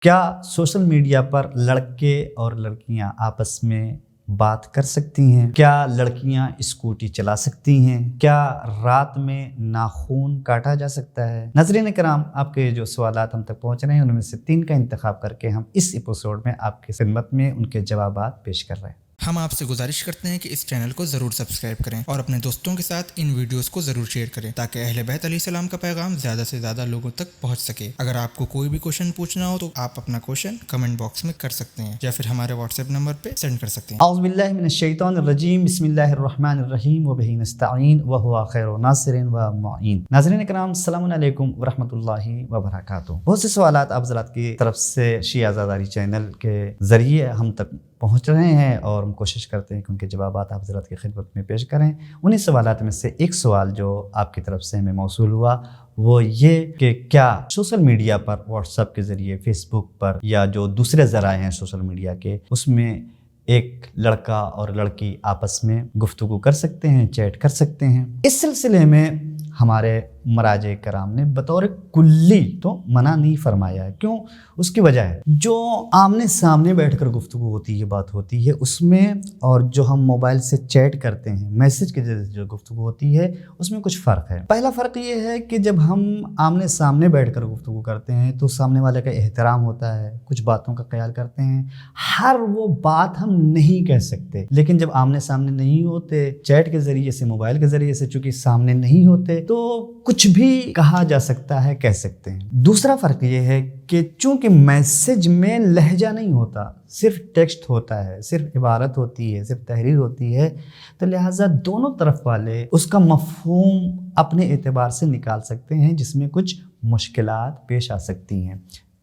کیا social media پر لڑکے اور لڑکیاں آپس میں بات کر سکتی ہیں؟ کیا لڑکیاں اسکوٹی چلا سکتی ہیں؟ کیا رات میں ناخون کاٹا جا سکتا ہے؟ ناظرین کرام، آپ کے جو سوالات ہم تک پہنچ رہے ہیں ان میں سے 3 کا انتخاب کر کے ہم اس ایپیسوڈ میں آپ کی خدمت میں ان کے جوابات پیش کر رہے ہیں۔ ہم آپ سے گزارش کرتے ہیں کہ اس چینل کو ضرور سبسکرائب کریں اور اپنے دوستوں کے ساتھ ان ویڈیوز کو ضرور شیئر کریں تاکہ اہل بیت علیہ السلام کا پیغام زیادہ سے زیادہ لوگوں تک پہنچ سکے۔ اگر آپ کو کوئی بھی کوشچن پوچھنا ہو تو آپ اپنا کوشچن کمنٹ باکس میں کر سکتے ہیں یا پھر ہمارے واٹس ایپ نمبر پہ سینڈ کر سکتے ہیں۔ اعوذ باللہ من الشیطان الرجیم، بسم اللہ الرحمن الرحیم وبہ نستعین وہو خیر ناصر و معین۔ ناظرین کرام، السلام علیکم ورحمۃ اللہ وبرکاتہ۔ بہت سے سوالات آپ حضرات کی طرف سے شیعہ زاداری چینل کے ذریعے ہم تک پہنچ رہے ہیں اور ہم کوشش کرتے ہیں کہ ان کے جوابات آپ حضرات کی خدمت میں پیش کریں۔ انہی سوالات میں سے ایک سوال جو آپ کی طرف سے ہمیں موصول ہوا وہ یہ کہ کیا سوشل میڈیا پر واٹس ایپ کے ذریعے، فیس بک پر یا جو دوسرے ذرائع ہیں سوشل میڈیا کے، اس میں ایک لڑکا اور لڑکی آپس میں گفتگو کر سکتے ہیں، چیٹ کر سکتے ہیں؟ اس سلسلے میں ہمارے مراجع کرام نے بطور کلی تو منع نہیں فرمایا ہے۔ کیوں؟ اس کی وجہ ہے جو آمنے سامنے بیٹھ کر گفتگو ہوتی ہے، بات ہوتی ہے، اس میں اور جو ہم موبائل سے چیٹ کرتے ہیں، میسج کے ذریعے جو گفتگو ہوتی ہے، اس میں کچھ فرق ہے۔ پہلا فرق یہ ہے کہ جب ہم آمنے سامنے بیٹھ کر گفتگو کرتے ہیں تو سامنے والے کا احترام ہوتا ہے، کچھ باتوں کا خیال کرتے ہیں، ہر وہ بات ہم نہیں کہہ سکتے۔ لیکن جب آمنے سامنے نہیں ہوتے، چیٹ کے ذریعے سے، موبائل کے ذریعے سے چونکہ سامنے نہیں ہوتے تو کچھ بھی کہا جا سکتا ہے، کہہ سکتے ہیں۔ دوسرا فرق یہ ہے کہ چونکہ میسج میں لہجہ نہیں ہوتا، صرف ٹیکسٹ ہوتا ہے، صرف عبارت ہوتی ہے، صرف تحریر ہوتی ہے، تو لہٰذا دونوں طرف والے اس کا مفہوم اپنے اعتبار سے نکال سکتے ہیں، جس میں کچھ مشکلات پیش آ سکتی ہیں۔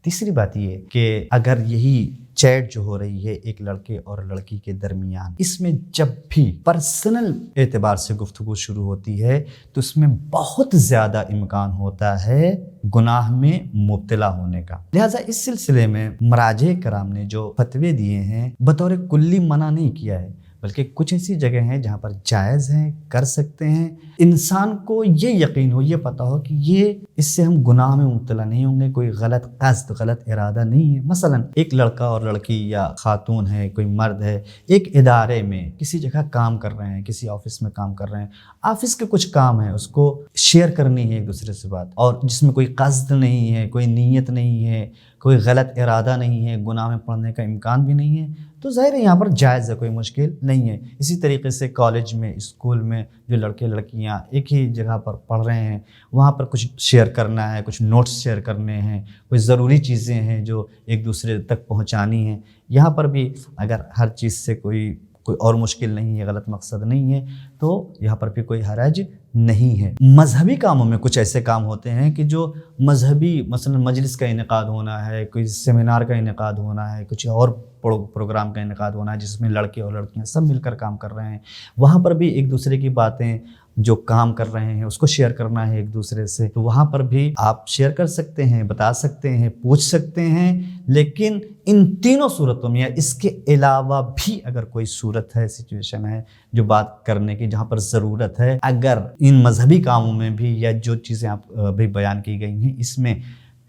تیسری بات یہ کہ اگر یہی چیٹ جو ہو رہی ہے ایک لڑکے اور لڑکی کے درمیان، اس میں جب بھی پرسنل اعتبار سے گفتگو شروع ہوتی ہے تو اس میں بہت زیادہ امکان ہوتا ہے گناہ میں مبتلا ہونے کا۔ لہٰذا اس سلسلے میں مراجع کرام نے جو فتوے دیے ہیں بطور کلی منع نہیں کیا ہے، بلکہ کچھ ایسی جگہ ہیں جہاں پر جائز ہیں، کر سکتے ہیں، انسان کو یہ یقین ہو، یہ پتہ ہو کہ یہ اس سے ہم گناہ میں مبتلا نہیں ہوں گے، کوئی غلط قصد، غلط ارادہ نہیں ہے۔ مثلا ایک لڑکا اور لڑکی یا خاتون ہے، کوئی مرد ہے، ایک ادارے میں کسی جگہ کام کر رہے ہیں، کسی آفس میں کام کر رہے ہیں، آفس کے کچھ کام ہیں، اس کو شیئر کرنی ہے ایک دوسرے سے بات، اور جس میں کوئی قصد نہیں ہے، کوئی نیت نہیں ہے، کوئی غلط ارادہ نہیں ہے، گناہ میں پڑنے کا امکان بھی نہیں ہے، تو ظاہر ہے یہاں پر جائز ہے، کوئی مشکل نہیں ہے۔ اسی طریقے سے کالج میں، اسکول میں جو لڑکے لڑکیاں ایک ہی جگہ پر پڑھ رہے ہیں، وہاں پر کچھ شیئر کرنا ہے، کچھ نوٹس شیئر کرنے ہیں، کوئی ضروری چیزیں ہیں جو ایک دوسرے تک پہنچانی ہیں، یہاں پر بھی اگر ہر چیز سے کوئی اور مشکل نہیں ہے، غلط مقصد نہیں ہے، تو یہاں پر بھی کوئی حرج نہیں ہے۔ مذہبی کاموں میں کچھ ایسے کام ہوتے ہیں کہ جو مذہبی، مثلا مجلس کا انعقاد ہونا ہے، کوئی سیمینار کا انعقاد ہونا ہے، کچھ اور پروگرام کا انعقاد ہونا ہے جس میں لڑکے اور لڑکیاں سب مل کر کام کر رہے ہیں، وہاں پر بھی ایک دوسرے کی باتیں جو کام کر رہے ہیں اس کو شیئر کرنا ہے ایک دوسرے سے، تو وہاں پر بھی آپ شیئر کر سکتے ہیں، بتا سکتے ہیں، پوچھ سکتے ہیں۔ لیکن ان تینوں صورتوں میں یا اس کے علاوہ بھی اگر کوئی صورت ہے، سچویشن ہے جو بات کرنے کی، جہاں پر ضرورت ہے، اگر ان مذہبی کاموں میں بھی یا جو چیزیں آپ بھی بیان کی گئی ہیں اس میں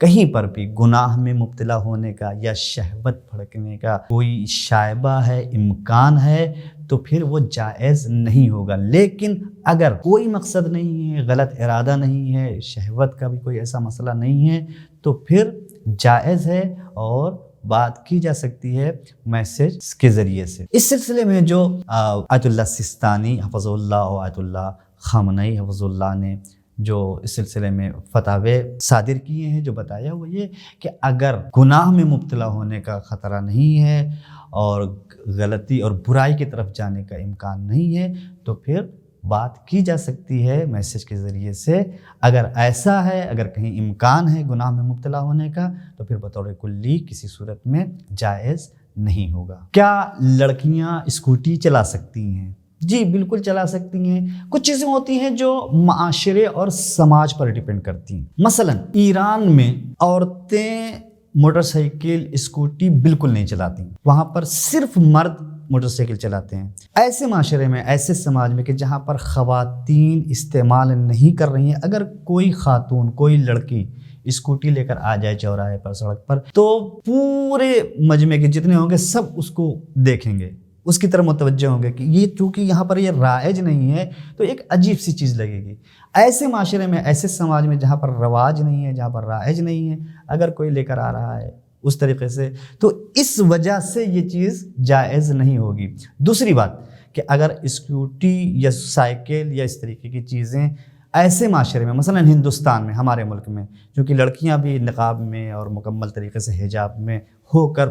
کہیں پر بھی گناہ میں مبتلا ہونے کا یا شہوت بھڑکنے کا کوئی شائبہ ہے، امکان ہے، تو پھر وہ جائز نہیں ہوگا۔ لیکن اگر کوئی مقصد نہیں ہے، غلط ارادہ نہیں ہے، شہوت کا بھی کوئی ایسا مسئلہ نہیں ہے، تو پھر جائز ہے اور بات کی جا سکتی ہے میسج کے ذریعے سے۔ اس سلسلے میں جو آیت اللہ سستانی حفظ اللہ اور آیت اللہ خامنئی حفظ اللہ نے جو اس سلسلے میں فتاوے صادر کیے ہیں، جو بتایا وہ یہ کہ اگر گناہ میں مبتلا ہونے کا خطرہ نہیں ہے اور غلطی اور برائی کی طرف جانے کا امکان نہیں ہے تو پھر بات کی جا سکتی ہے میسج کے ذریعے سے۔ اگر ایسا ہے، اگر کہیں امکان ہے گناہ میں مبتلا ہونے کا، تو پھر بطور کلی کسی صورت میں جائز نہیں ہوگا۔ کیا لڑکیاں اسکوٹی چلا سکتی ہیں؟ جی بالکل چلا سکتی ہیں۔ کچھ چیزیں ہوتی ہیں جو معاشرے اور سماج پر ڈیپینڈ کرتی ہیں۔ مثلا ایران میں عورتیں موٹر سائیکل، اسکوٹی بالکل نہیں چلاتی، وہاں پر صرف مرد موٹر سائیکل چلاتے ہیں۔ ایسے معاشرے میں، ایسے سماج میں کہ جہاں پر خواتین استعمال نہیں کر رہی ہیں، اگر کوئی خاتون، کوئی لڑکی اسکوٹی لے کر آ جائے چوراہے پر سڑک پر تو پورے مجمع کے جتنے ہوں گے سب اس کو دیکھیں گے, اس کی طرف متوجہ ہوں گے کہ یہ چونکہ یہاں پر یہ رائج نہیں ہے تو ایک عجیب سی چیز لگے گی. ایسے معاشرے میں, ایسے سماج میں جہاں پر رواج نہیں ہے, جہاں پر رائج نہیں ہے, اگر کوئی لے کر آ رہا ہے اس طریقے سے تو اس وجہ سے یہ چیز جائز نہیں ہوگی. دوسری بات کہ اگر اسکوٹی یا سائیکل یا اس طریقے کی چیزیں ایسے معاشرے میں, مثلا ہندوستان میں, ہمارے ملک میں, چونکہ لڑکیاں بھی نقاب میں اور مکمل طریقے سے حجاب میں ہو کر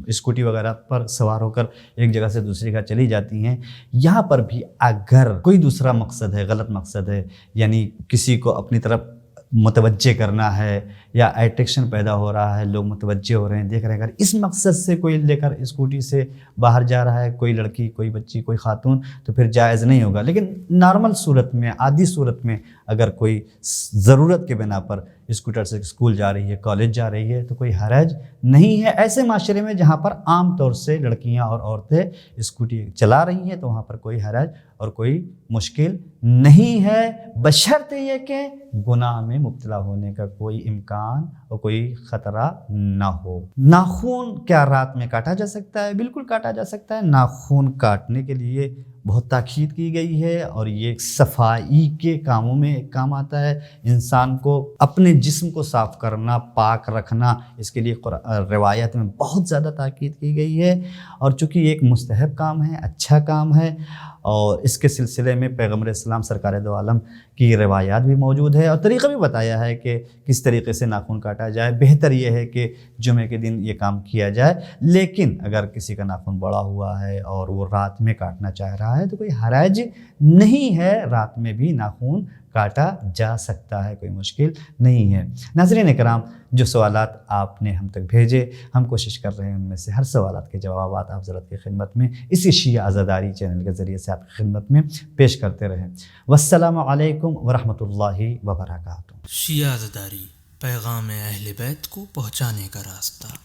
اسکوٹی وغیرہ پر سوار ہو کر ایک جگہ سے دوسری جگہ چلی جاتی ہیں, یہاں پر بھی اگر کوئی دوسرا مقصد ہے, غلط مقصد ہے, یعنی کسی کو اپنی طرف متوجہ کرنا ہے یا اٹریکشن پیدا ہو رہا ہے, لوگ متوجہ ہو رہے ہیں, دیکھ رہے ہیں, اگر اس مقصد سے کوئی لے کر اسکوٹی سے باہر جا رہا ہے, کوئی لڑکی, کوئی بچی, کوئی خاتون, تو پھر جائز نہیں ہوگا. لیکن نارمل صورت میں, عادی صورت میں اگر کوئی ضرورت کے بنا پر اسکوٹر سے اسکول جا رہی ہے, کالج جا رہی ہے تو کوئی حرج نہیں ہے. ایسے معاشرے میں جہاں پر عام طور سے لڑکیاں اور عورتیں اسکوٹی چلا رہی ہیں تو وہاں پر کوئی حرج اور کوئی مشکل نہیں ہے, بشرطے یہ کہ گناہ میں مبتلا ہونے کا کوئی امکان اور کوئی خطرہ نہ ہو. ناخون کیا رات میں کاٹا جا سکتا ہے؟ بالکل کاٹا جا سکتا ہے. ناخون کاٹنے کے لیے بہت تاکید کی گئی ہے اور یہ صفائی کے کاموں میں کام آتا ہے. انسان کو اپنے جسم کو صاف کرنا, پاک رکھنا, اس کے لیے روایت میں بہت زیادہ تاکید کی گئی ہے. اور چونکہ یہ ایک مستحب کام ہے, اچھا کام ہے, اور اس کے سلسلے میں پیغمبر اسلام سرکار دو عالم کی روایات بھی موجود ہے اور طریقہ بھی بتایا ہے کہ کس طریقے سے ناخن کاٹا جائے. بہتر یہ ہے کہ جمعے کے دن یہ کام کیا جائے, لیکن اگر کسی کا ناخن بڑا ہوا ہے اور وہ رات میں کاٹنا چاہ رہا ہے تو کوئی حرج نہیں ہے, رات میں بھی ناخن کاٹا جا سکتا ہے, کوئی مشکل نہیں ہے. ناظرین کرام, جو سوالات آپ نے ہم تک بھیجے, ہم کوشش کر رہے ہیں ان میں سے ہر سوالات کے جوابات آپ حضرات کی خدمت میں اسی شیعہ عزاداری چینل کے ذریعے سے آپ کی خدمت میں پیش کرتے رہیں. والسلام علیکم ورحمۃ اللہ وبرکاتہ. شیعہ عزاداری, پیغام اہل بیت کو پہنچانے کا راستہ.